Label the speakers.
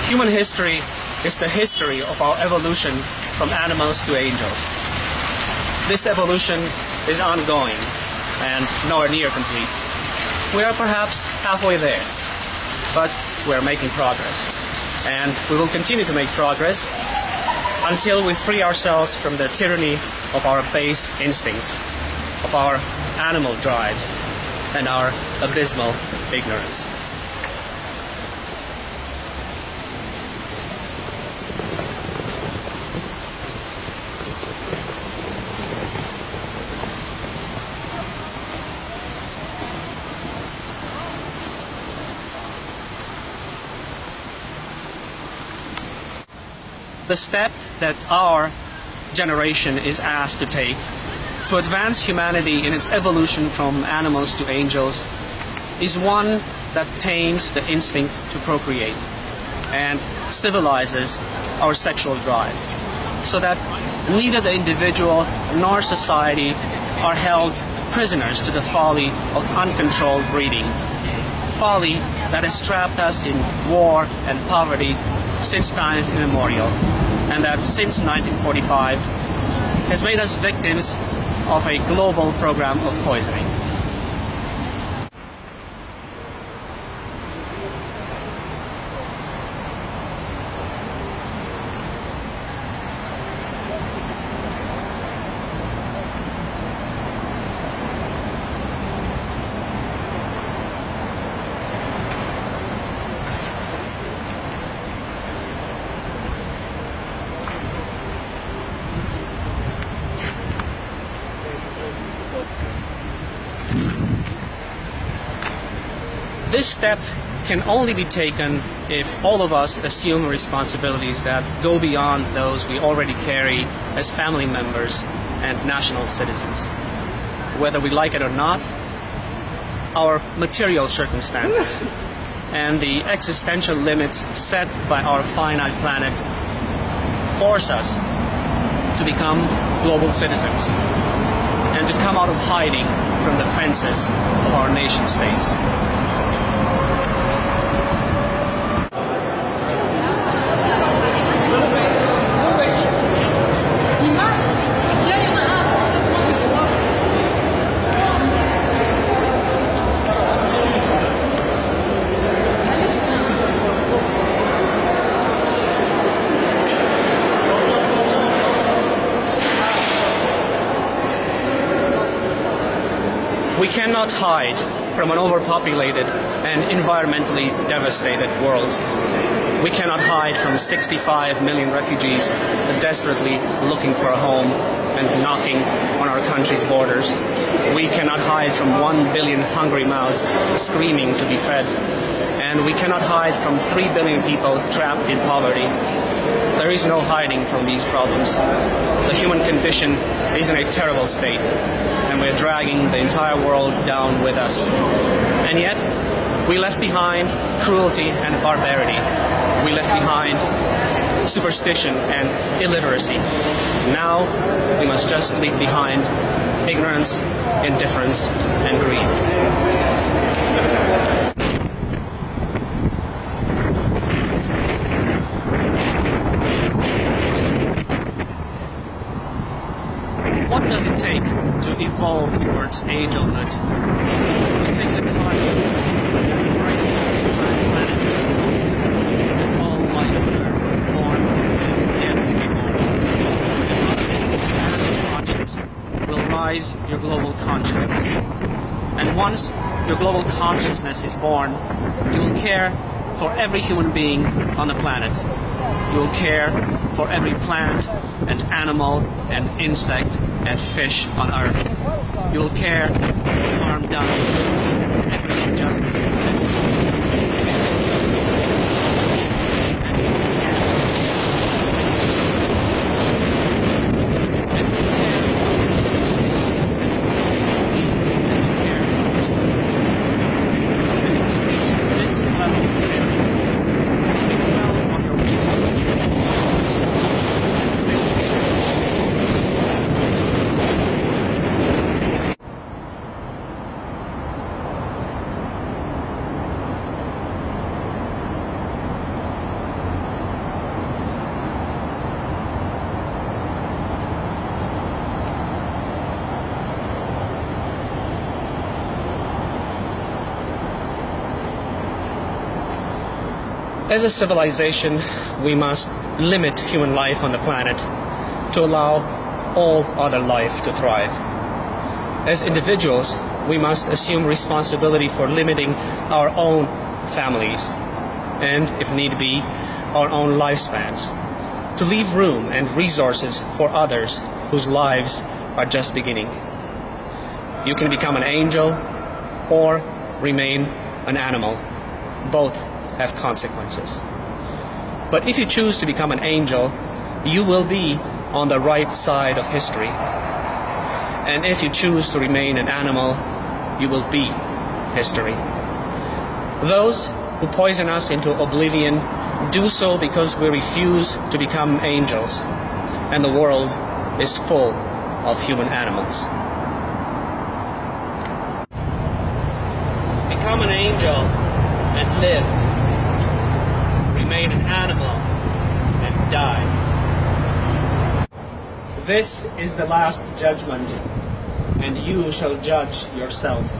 Speaker 1: Human history is the history of our evolution from animals to angels. This evolution is ongoing and nowhere near complete. We are perhaps halfway there, but we're making progress. And we will continue to make progress until we free ourselves from the tyranny of our base instincts, of our animal drives, and our abysmal ignorance. The step that our generation is asked to take to advance humanity in its evolution from animals to angels is one that tames the instinct to procreate and civilizes our sexual drive, so that neither the individual nor society are held prisoners to the folly of uncontrolled breeding, folly that has trapped us in war and poverty since times immemorial, and that since 1945 has made us victims of a global program of poisoning. This step can only be taken if all of us assume responsibilities that go beyond those we already carry as family members and national citizens. Whether we like it or not, our material circumstances and the existential limits set by our finite planet force us to become global citizens and to come out of hiding from the fences of our nation states. We cannot hide from an overpopulated and environmentally devastated world. We cannot hide from 65 million refugees desperately looking for a home and knocking on our country's borders. We cannot hide from 1 billion hungry mouths screaming to be fed. And we cannot hide from 3 billion people trapped in poverty. There is no hiding from these problems. The human condition is in a terrible state, and we're dragging the entire world down with us. And yet, we left behind cruelty and barbarity. We left behind superstition and illiteracy. Now, we must just leave behind ignorance, indifference, and greed. What does it take to evolve towards angelhood? It takes a conscience that embraces the entire planet in its colors, and all life on Earth, born and yet to be born. And out of this expanded conscience will rise your global consciousness. And once your global consciousness is born, you will care for every human being on the planet. You will care for every plant and animal and insect and fish on Earth. You will care for the harm done and for every injustice. As a civilization, we must limit human life on the planet to allow all other life to thrive. As individuals, we must assume responsibility for limiting our own families and, if need be, our own lifespans, to leave room and resources for others whose lives are just beginning. You can become an angel or remain an animal. Both have consequences. But if you choose to become an angel, you will be on the right side of history. And if you choose to remain an animal, you will be history. Those who poison us into oblivion do so because we refuse to become angels, and the world is full of human animals. Become an angel and live. Remain an animal and die. This is the last judgment, and you shall judge yourself.